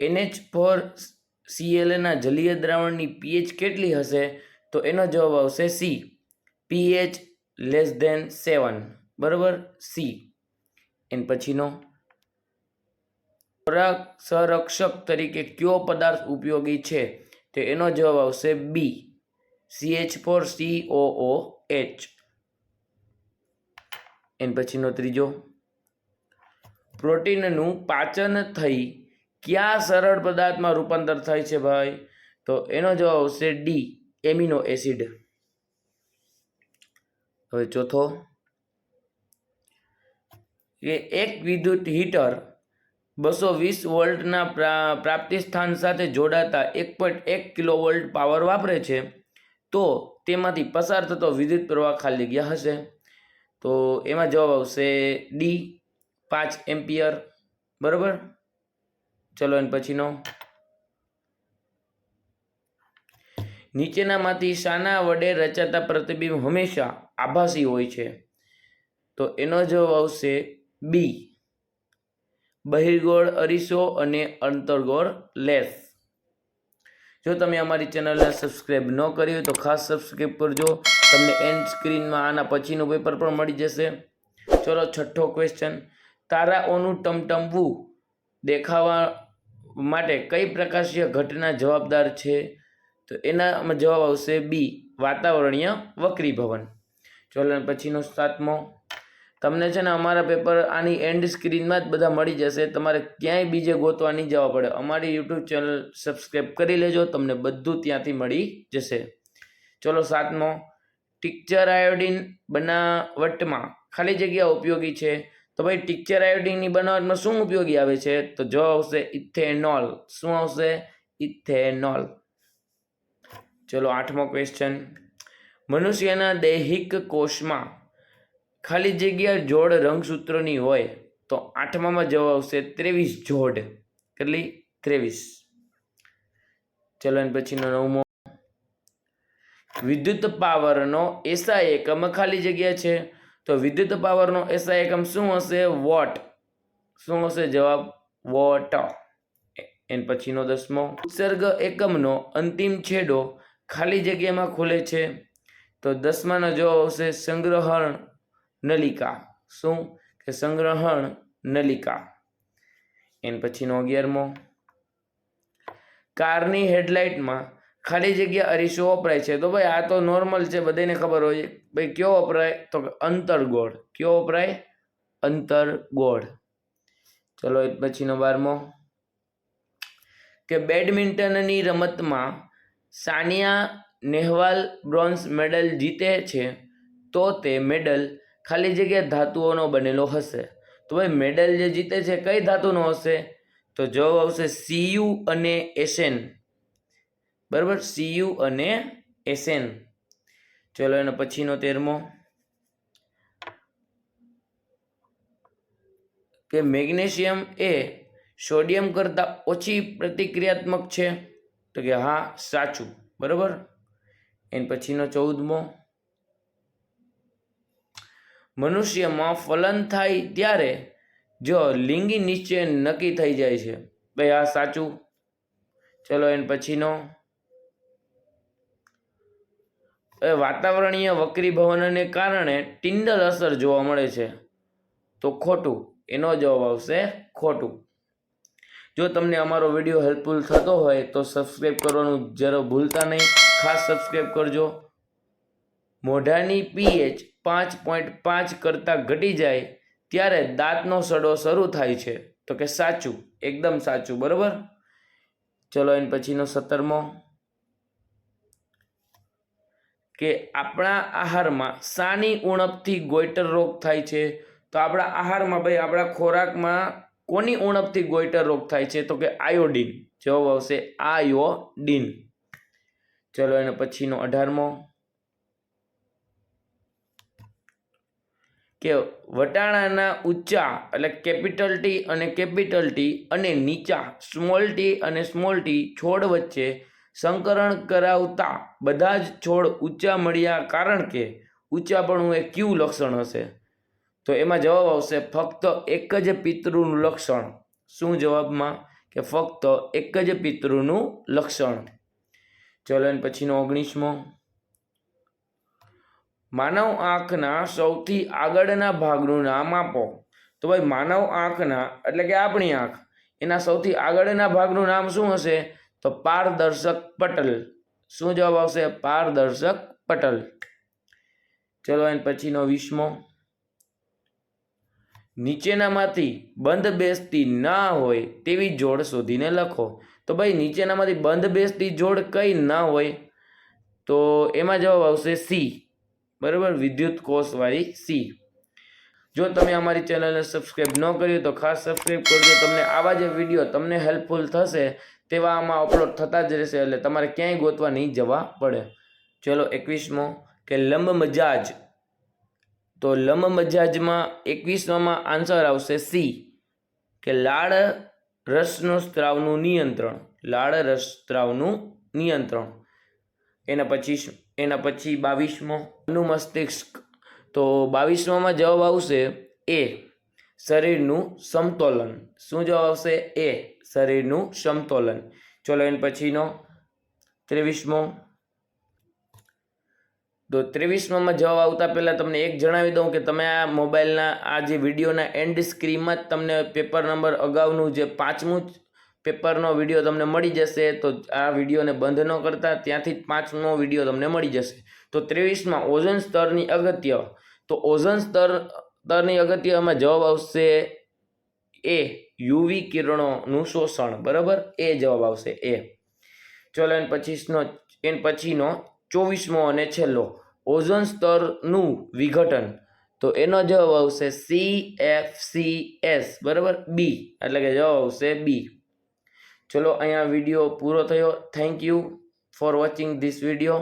NH4Cl ના જલીય દ્રાવણની pH કેટલી હશે? તો એનો જવાબ આવશે C, pH <7. બરાબર, C. એન પછીનો ખોરાક સંરક્ષક તરીકે કયો પદાર્થ ઉપયોગી છે? તો એનો જવાબ આવશે B, CH4COOH. એન પછીનો ત્રીજો, પ્રોટીનનું પાચન થઈ કયા સરળ પદાર્થમાં રૂપાંતર થાય છે ભાઈ? તો એનો જવાબ આવશે D, એમિનો એસિડ. હવે ચોથો, કે એક વિદ્યુત હીટર 220 વોલ્ટના પ્રાપ્તિ સ્થાન સાથે જોડાતા 1.1 કિલોવોલ્ટ પાવર વાપરે છે, તો તેમાંથી પસાર થતો વિદ્યુત પ્રવાહ ખાલી જગ્યા હશે. તો એમાં જવાબ આવશે D, 5 એમ્પિયર. બરાબર, ચલો એન પછીનો, નીચેનામાંથી શાના વડે રચાતા પ્રતિબિંબ હંમેશા આભાસી હોય છે? તો એનો જવાબ આવશે B, બહિર્ગોળ અરીસો અને અંતર્ગોળ લેન્સ. જો તમે અમારી ચેનલને સબસ્ક્રાઈબ ન કરી હોય તો ખાસ સબસ્ક્રાઈબ કરજો. તમને એન્ડ સ્ક્રીનમાં આના પછીનું પેપર પણ મળી જશે. ચલો છઠ્ઠો ક્વેશ્ચન, તારાઓનું ટમટમવું દેખાવા માટે કઈ પ્રકાશીય ઘટના જવાબદાર છે? તો એના જવાબ આવશે B, વાતાવરણીય વક્રીભવન. ચલો પછીનો સાતમો, તમને છે ને અમારા પેપર આની એન્ડ સ્ક્રીનમાં જ બધા મળી જશે, તમારે ક્યાંય બીજે ગોતવા નહીં જવા પડે. અમારી યુટ્યુબ ચેનલ સબસ્ક્રાઈબ કરી લેજો, તમને બધું ત્યાંથી મળી જશે. ચલો સાતમો, ટિંકચર આયોડિન બનાવટમાં ખાલી જગ્યા ઉપયોગી છે? તો ભાઈ ટિંકચર આયોડિનની બનાવટમાં શું ઉપયોગી આવે છે? તો જવાબ આવશે ઇથેનોલ. શું આવશે? ઇથેનોલ. ચલો આઠમો ક્વેશ્ચન, મનુષ્યના દૈહિક કોષમાં ખાલી જગ્યા જોડ રંગસૂત્રોની હોય તો આઠમામાં જવાબ આવશે 23 જોડ. કેટલી? 23. ચલો એન પછીનો નવમો, વિદ્યુત પાવરનો એસઆઈ એકમ ખાલી જગ્યા છે? તો વિદ્યુત પાવરનો એસઆઈ એકમ શું હશે? વોટ. શું હશે જવાબ? વોટ. એન પછીનો દસમો, ઉત્સર્ગ એકમનો અંતિમ છેડો ખાલી જગ્યામાં ખુલે છે? તો દસમાનો જવાબ આવશે સંગ્રહણ નલિકા. શું? કે સંગ્રહણ નલિકા. એન પછીનો 11મો, કારની હેડલાઇટમાં ખાલી જગ્યા અરીસો વપરાય છે? તો ભાઈ આ તો નોર્મલ છે, બધાને ખબર હોય. ભાઈ કયો વપરાય? તો અંતર્ગોળ. કયો વપરાય? અંતર્ગોળ. ચલો એ પછીનો 12મો, કે બેડમિન્ટનની રમતમાં સાનિયા નેહવાલ બ્રોન્ઝ મેડલ જીતે છે, તો તે મેડલ ખાલી જગ્યા ધાતુઓનો બનેલો હશે? તો ભાઈ મેડલ જે જીતે છે કઈ ધાતુનો હશે? તો જવાબ આવશે Cu અને Sn. બરાબર, Cu અને Sn. ચલો એનો પછીનો 13મો, કે મેગ્નેશિયમ એ સોડિયમ કરતાં ઓછી પ્રતિક્રિયાત્મક છે? તો કે હા, સાચું. બરાબર. એન પછીનો 14મો, મનુષ્યમાં ફલન થાય ત્યારે જો લિંગી નિશ્ચય નક્કી થઈ જાય છે? ભાઈ આ સાચું. ચલો એન પછીનો, વાતાવરણીય વક્રીભવનને કારણે ટિન્ડલ અસર જોવા મળે છે? તો ખોટું. એનો જવાબ આવશે ખોટું. જો તમને અમારો વિડીયો હેલ્પફુલ થતો હોય તો સબસ્ક્રાઈબ કરવાનું જરા ભૂલતા નહીં, ખાસ સબસ્ક્રાઈબ કરજો. મોઢાની pH 5.5 કરતાં ઘટી જાય ત્યારે દાંતનો સડો શરૂ થાય છે? તો કે સાચું, એકદમ સાચું. બરાબર. ચલો એન પછીનો 17મો, કે આપણા આહારમાં શાની ઉણપથી ગોઈટર રોગ થાય છે? તો આપણા આહારમાં ભાઈ આપણા ખોરાકમાં કોની ઉણપથી ગોઈટર રોગ થાય છે? તો કે આયોડિન. જવાબ આવશે આયોડિન. ચલો એનો પછીનો 18મો, કે વટાણાના ઊંચા એટલે કેપિટલ ટી અને નીચા સ્મોલ ટી અને સ્મોલ ટી છોડ વચ્ચે સંકરણ કરાવતા બધા જ છોડ ઊંચા મળ્યા, કારણ કે ઊંચાપણું એ કયું લક્ષણ હશે? તો એમાં જવાબ આવશે ફક્ત એક જ પિતૃનું લક્ષણ. શું જવાબમાં? કે ફક્ત એક જ પિતૃનું લક્ષણ. ચલો એના પછીનો 19મો, માનવ આંખના સૌથી આગળના ભાગનું નામ આપો. તો ભાઈ માનવ આંખના એટલે કે આપણી આંખ, એના સૌથી આગળના ભાગનું નામ શું હશે? તો પારદર્શક પટલ. શું જવાબ આવશે? પારદર્શક પટલ. ચલો એના પછીનો 20મો, નીચેનામાંથી બંધ બેસતી ના હોય તેવી જોડ શોધીને લખો. તો ભાઈ નીચેનામાંથી બંધ બેસતી જોડ કઈ ના હોય? તો એમાં જવાબ આવશે સી. બરાબર, વિદ્યુત કોષવાળી સી. જો તમે અમારી ચેનલને સબસ્ક્રાઈબ ન કર્યું તો ખાસ સબસ્ક્રાઈબ કરજો. તમને આવા જે વિડીયો તમને હેલ્પફુલ થશે તેવા આમાં અપલોડ થતા જ રહેશે, એટલે તમારે ક્યાંય ગોતવા નહીં જવા પડે. ચલો 21મો, કે લંબ મજાજ. તો લંબ મજાજમાં 21માં આન્સર આવશે સી, કે લાળ રસનો સ્ત્રાવનું નિયંત્રણ. લાળ રસ સ્ત્રાવનું નિયંત્રણ. એના પછી 22મો, અનુમસ્તિષ્ક. તો 22માં જવાબ આવશે એ, શરીરનું સમતોલન. શું જવાબ આવશે? એ, શરીરનું સમતોલન. ચલો એના પછીનો 23મો. તો 23માં જવાબ આવતા પહેલાં તમને એક જણાવી દઉં કે તમે આ મોબાઈલના આ જે વિડીયોના એન્ડ સ્ક્રીનમાં જ તમને પેપર નંબર અગાઉનું જે 5મું પેપરનો વિડીયો તમને મળી જશે. તો આ વિડીયોને બંધ ન કરતા ત્યાંથી જ 5મો વિડીયો તમને મળી જશે. તો 23માં ઓઝોન સ્તરની અગત્ય. તો ઓઝોન સ્તરની અગત્યમાં જવાબ આવશે એ, યુવી કિરણોનું શોષણ. બરાબર, એ જવાબ આવશે એ. ચલો એના પછીનો 24મો અને છેલ્લો, ઓઝોન સ્તરનું વિઘટન. તો એનો જવાબ આવશે CFCS. બરાબર, બી, એટલે કે જવાબ આવશે બી. ચલો અહીંયા વિડીયો પૂરો થયો. Thank you for watching this video.